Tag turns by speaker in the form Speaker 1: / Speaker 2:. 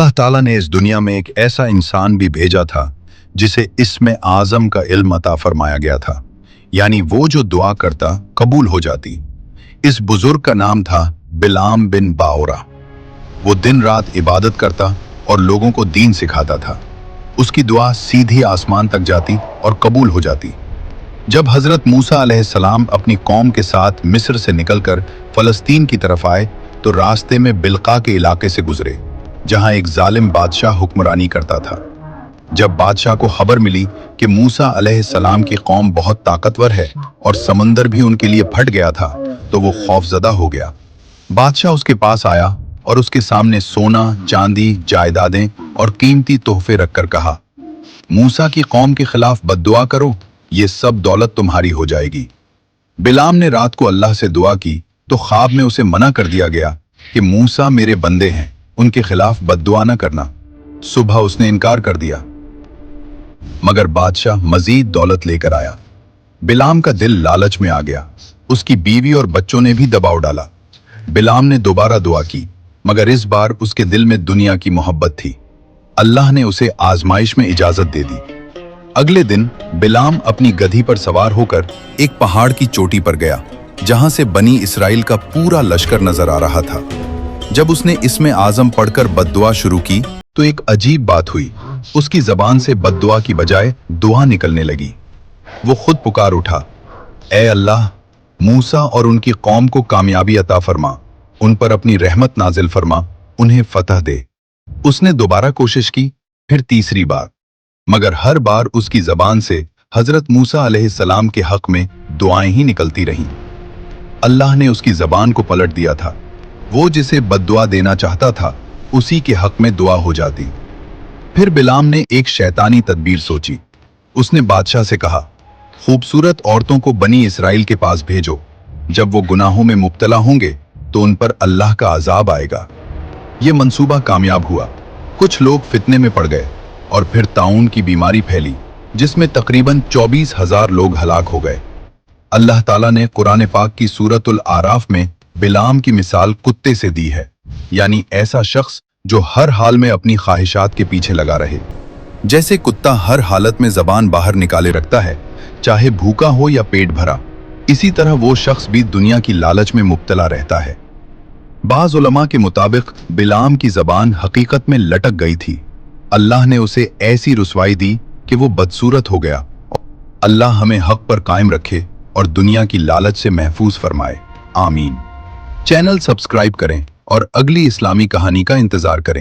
Speaker 1: अल्लाह ताला ने इस दुनिया में एक ऐसा इंसान भी भेजा था जिसे इसमें आज़म का इल्म अता फरमाया गया था, यानी वो जो दुआ करता कबूल हो जाती। इस बुजुर्ग का नाम था बिलाम बिन बाओरा। वो दिन रात इबादत करता और लोगों को दीन सिखाता था। उसकी दुआ सीधी आसमान तक जाती और कबूल हो जाती। जब हजरत मूसा अलैहिस्सलाम अपनी कौम के साथ मिस्र से निकलकर फलस्तीन की तरफ आए तो रास्ते में बिलका के इलाके से गुजरे, जहां एक जालिम बादशाह हुक्मरानी करता था। जब बादशाह को खबर मिली कि मूसा अलैहिस्सलाम की कौम बहुत ताकतवर है और समंदर भी उनके लिए फट गया था, तो वो खौफजदा हो गया। बादशाह उसके पास आया और उसके सामने सोना, चांदी, जायदादें और कीमती तोहफे रखकर कहा, मूसा की कौम के खिलाफ बद्दुआ करो, ये सब दौलत तुम्हारी हो जाएगी। बिलाम ने रात को अल्लाह से दुआ की तो ख्वाब में उसे मना कर दिया गया कि मूसा मेरे बंदे हैं, उनके खिलाफ बद्दुआ न करना। सुबह उसने इनकार कर दिया, मगर बादशाह मजीद दौलत लेकर आया। बिलाम का दिल लालच में आ गया। उसकी बीवी और बच्चों ने भी दबाव डाला। बिलाम ने दोबारा दुआ की, मगर इस बार उसके दिल में दुनिया की मोहब्बत थी। अल्लाह ने उसे आजमाइश में इजाजत दे दी। अगले दिन बिलाम अपनी गधी पर सवार होकर एक पहाड़ की चोटी पर गया, जहां से बनी इसराइल का पूरा लश्कर नजर आ रहा था। जब उसने इसमें आजम पढ़कर बद्दुआ शुरू की तो एक अजीब बात हुई। उसकी जबान से बद्दुआ की बजाय दुआ निकलने लगी। वो खुद पुकार उठा, ए अल्लाह, मूसा और उनकी कौम को कामयाबी अता फरमा, उन पर अपनी रहमत नाजिल फरमा, उन्हें फतह दे। उसने दोबारा कोशिश की, फिर तीसरी बार, मगर हर बार उसकी जबान से हजरत मूसा अलैहिस्सलाम के हक में दुआएं ही निकलती रहीं। अल्लाह ने उसकी जबान को पलट दिया था। वो जिसे बद्दुआ देना चाहता था उसी के हक में दुआ हो जाती। फिर बिलाम ने एक शैतानी तदबीर सोची। उसने बादशाह से कहा, खूबसूरत औरतों को बनी इसराइल के पास भेजो। जब वो गुनाहों में मुब्तला होंगे तो उन पर अल्लाह का अजाब आएगा। ये मंसूबा कामयाब हुआ। कुछ लोग फितने में पड़ गए और फिर ताउन की बीमारी फैली, जिसमें तकरीबन 24,000 लोग हलाक हो गए। अल्लाह ताला ने कुरान पाक की सूरतुल आराफ में बिलाम की मिसाल कुत्ते से दी है, यानी ऐसा शख्स जो हर हाल में अपनी ख्वाहिशात के पीछे लगा रहे। जैसे कुत्ता हर हालत में जबान बाहर निकाले रखता है, चाहे भूखा हो या पेट भरा, इसी तरह वो शख्स भी दुनिया की लालच में मुब्तला रहता है। बाज़ उलमा के मुताबिक बिलाम की जबान हकीकत में लटक गई थी। अल्लाह ने उसे ऐसी रुसवाई दी कि वो बदसूरत हो गया। अल्लाह हमें हक पर कायम रखे और दुनिया की लालच से महफूज फरमाए, आमीन। चैनल सब्सक्राइब करें और अगली इस्लामी कहानी का इंतजार करें।